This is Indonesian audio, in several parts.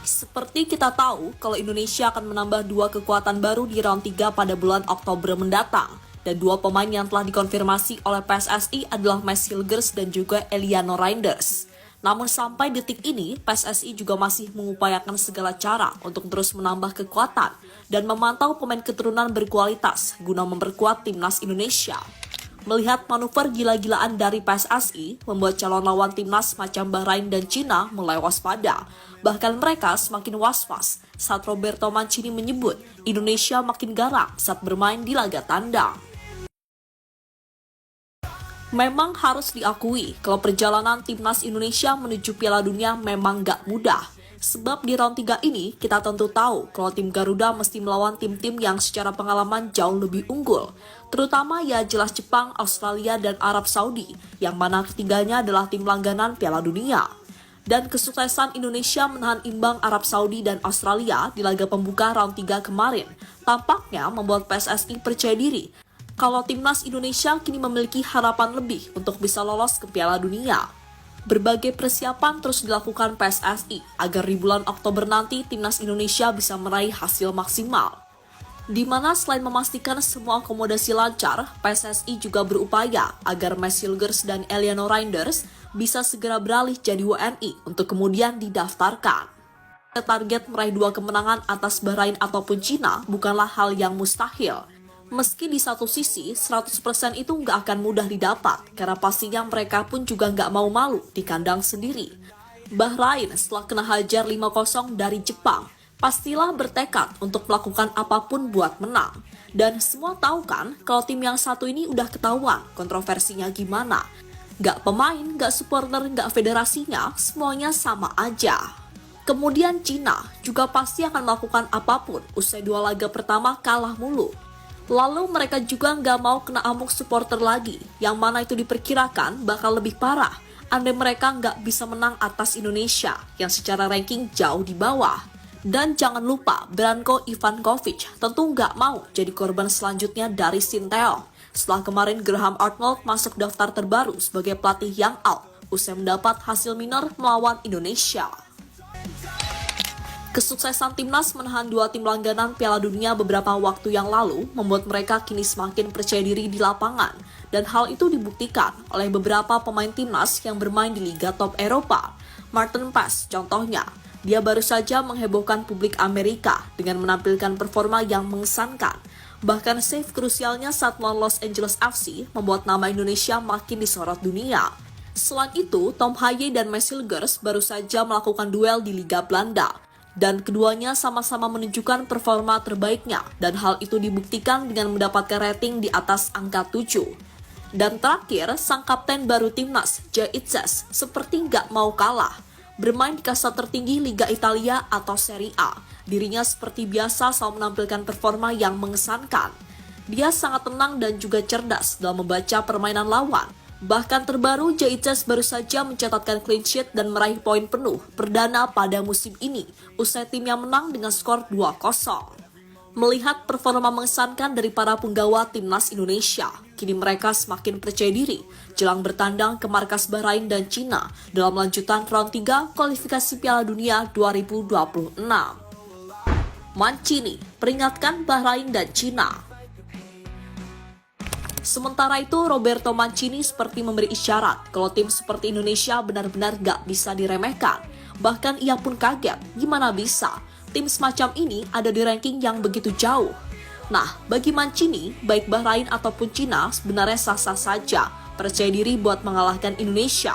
Seperti kita tahu, kalau Indonesia akan menambah 2 kekuatan baru di round 3 pada bulan Oktober mendatang. Dan 2 pemain yang telah dikonfirmasi oleh PSSI adalah Max Hilgers dan juga Eliano Reinders. Namun sampai detik ini, PSSI juga masih mengupayakan segala cara untuk terus menambah kekuatan dan memantau pemain keturunan berkualitas guna memperkuat timnas Indonesia. Melihat manuver gila-gilaan dari PSSI, membuat calon lawan timnas macam Bahrain dan Cina mulai waspada. Bahkan mereka semakin was-was saat Roberto Mancini menyebut Indonesia makin garang saat bermain di laga tandang. Memang harus diakui kalau perjalanan timnas Indonesia menuju Piala Dunia memang gak mudah. Sebab di round 3 ini kita tentu tahu kalau tim Garuda mesti melawan tim-tim yang secara pengalaman jauh lebih unggul. Terutama ya jelas Jepang, Australia, dan Arab Saudi, yang mana ketiganya adalah tim langganan Piala Dunia. Dan kesuksesan Indonesia menahan imbang Arab Saudi dan Australia di laga pembuka round 3 kemarin tampaknya membuat PSSI percaya diri kalau timnas Indonesia kini memiliki harapan lebih untuk bisa lolos ke Piala Dunia. Berbagai persiapan terus dilakukan PSSI agar di bulan Oktober nanti timnas Indonesia bisa meraih hasil maksimal. Di mana selain memastikan semua akomodasi lancar, PSSI juga berupaya agar Max Hilgers dan Eliano Reinders bisa segera beralih jadi WNI untuk kemudian didaftarkan. Target meraih 2 kemenangan atas Bahrain ataupun Cina bukanlah hal yang mustahil. Meski di satu sisi 100% itu nggak akan mudah didapat karena pastinya mereka pun juga nggak mau malu di kandang sendiri. Bahrain setelah kena hajar 5-0 dari Jepang pastilah bertekad untuk melakukan apapun buat menang. Dan semua tahu kan kalau tim yang satu ini udah ketahuan kontroversinya gimana. Nggak pemain, nggak supporter, nggak federasinya, semuanya sama aja. Kemudian Cina juga pasti akan melakukan apapun usai 2 laga pertama kalah mulu. Lalu mereka juga nggak mau kena amuk supporter lagi, yang mana itu diperkirakan bakal lebih parah andai mereka nggak bisa menang atas Indonesia, yang secara ranking jauh di bawah. Dan jangan lupa, Branko Ivankovic tentu nggak mau jadi korban selanjutnya dari Sinteyong, setelah kemarin Graham Arnold masuk daftar terbaru sebagai pelatih yang out, usai mendapat hasil minor melawan Indonesia. Kesuksesan timnas menahan 2 tim langganan Piala Dunia beberapa waktu yang lalu membuat mereka kini semakin percaya diri di lapangan. Dan hal itu dibuktikan oleh beberapa pemain timnas yang bermain di Liga Top Eropa. Martin Paes contohnya, dia baru saja menghebohkan publik Amerika dengan menampilkan performa yang mengesankan. Bahkan save krusialnya saat melawan Los Angeles FC membuat nama Indonesia makin disorot dunia. Selain itu, Tom Haye dan Max Hilgers baru saja melakukan duel di Liga Belanda. Dan keduanya sama-sama menunjukkan performa terbaiknya dan hal itu dibuktikan dengan mendapatkan rating di atas angka 7. Dan terakhir, sang kapten baru timnas, Jaitzes, seperti nggak mau kalah. Bermain di kasta tertinggi Liga Italia atau Serie A, dirinya seperti biasa selalu menampilkan performa yang mengesankan. Dia sangat tenang dan juga cerdas dalam membaca permainan lawan. Bahkan terbaru, Jaitzes baru saja mencatatkan clean sheet dan meraih poin penuh perdana pada musim ini, usai timnya menang dengan skor 2-0. Melihat performa mengesankan dari para penggawa timnas Indonesia, kini mereka semakin percaya diri jelang bertandang ke markas Bahrain dan Cina dalam lanjutan round 3 kualifikasi Piala Dunia 2026. Mancini peringatkan Bahrain dan Cina. Sementara itu, Roberto Mancini seperti memberi isyarat kalau tim seperti Indonesia benar-benar gak bisa diremehkan. Bahkan ia pun kaget, gimana bisa tim semacam ini ada di ranking yang begitu jauh. Nah, bagi Mancini, baik Bahrain ataupun Cina sebenarnya sah-sah saja percaya diri buat mengalahkan Indonesia.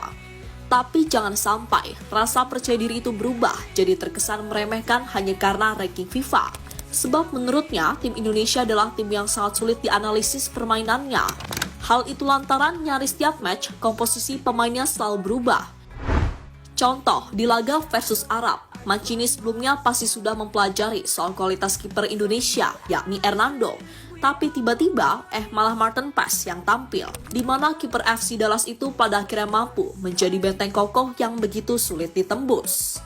Tapi jangan sampai rasa percaya diri itu berubah jadi terkesan meremehkan hanya karena ranking FIFA. Sebab menurutnya, tim Indonesia adalah tim yang sangat sulit dianalisis permainannya. Hal itu lantaran nyaris tiap match, komposisi pemainnya selalu berubah. Contoh, di laga versus Arab, Mancini sebelumnya pasti sudah mempelajari soal kualitas kiper Indonesia, yakni Hernando. Tapi tiba-tiba, malah Martin Paes yang tampil, di mana kiper FC Dallas itu pada akhirnya mampu menjadi benteng kokoh yang begitu sulit ditembus.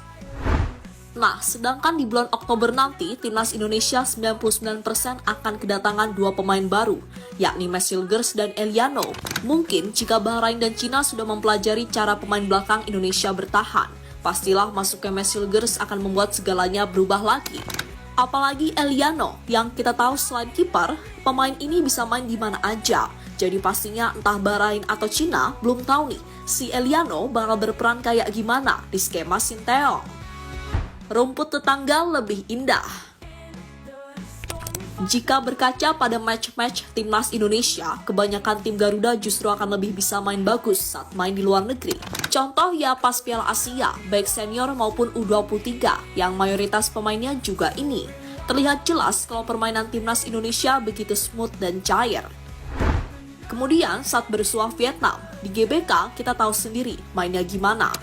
Nah, sedangkan di bulan Oktober nanti, timnas Indonesia 99% akan kedatangan 2 pemain baru, yakni Max Hilgers dan Eliano. Mungkin jika Bahrain dan Cina sudah mempelajari cara pemain belakang Indonesia bertahan, pastilah masuknya Messilgers akan membuat segalanya berubah lagi. Apalagi Eliano, yang kita tahu selain kiper, pemain ini bisa main di mana aja. Jadi pastinya entah Bahrain atau Cina, belum tahu nih, si Eliano bakal berperan kayak gimana di skema Sinteyong. Rumput tetangga lebih indah. Jika berkaca pada match-match timnas Indonesia, kebanyakan tim Garuda justru akan lebih bisa main bagus saat main di luar negeri. Contoh ya pas Piala Asia, baik senior maupun U23, yang mayoritas pemainnya juga ini. Terlihat jelas kalau permainan timnas Indonesia begitu smooth dan cair. Kemudian saat bersuah Vietnam, di GBK kita tahu sendiri mainnya gimana.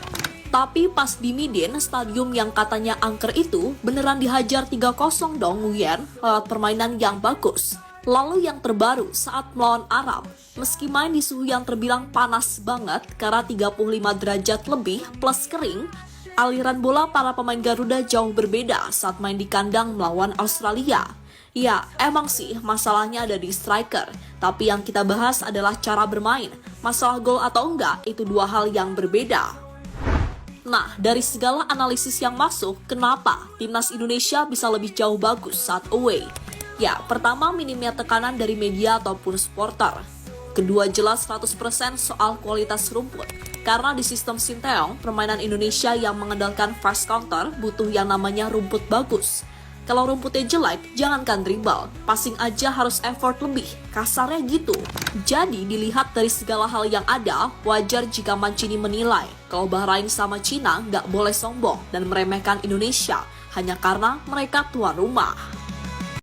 Tapi pas di Midin, stadium yang katanya angker itu, beneran dihajar 3-0 dong Nguyen lewat permainan yang bagus. Lalu yang terbaru saat melawan Arab, meski main di suhu yang terbilang panas banget karena 35 derajat lebih plus kering, aliran bola para pemain Garuda jauh berbeda saat main di kandang melawan Australia. Ya, emang sih masalahnya ada di striker, tapi yang kita bahas adalah cara bermain. Masalah gol atau enggak, itu dua hal yang berbeda. Nah, dari segala analisis yang masuk, kenapa timnas Indonesia bisa lebih jauh bagus saat away? Ya, pertama minimnya tekanan dari media ataupun supporter. Kedua jelas 100% soal kualitas rumput. Karena di sistem Sinteyong, permainan Indonesia yang mengandalkan fast counter butuh yang namanya rumput bagus. Kalau rumputnya jelek, jangankan dribble, passing aja harus effort lebih, kasarnya gitu. Jadi dilihat dari segala hal yang ada, wajar jika Mancini menilai kalau Bahrain sama Cina nggak boleh sombong dan meremehkan Indonesia hanya karena mereka tuan rumah.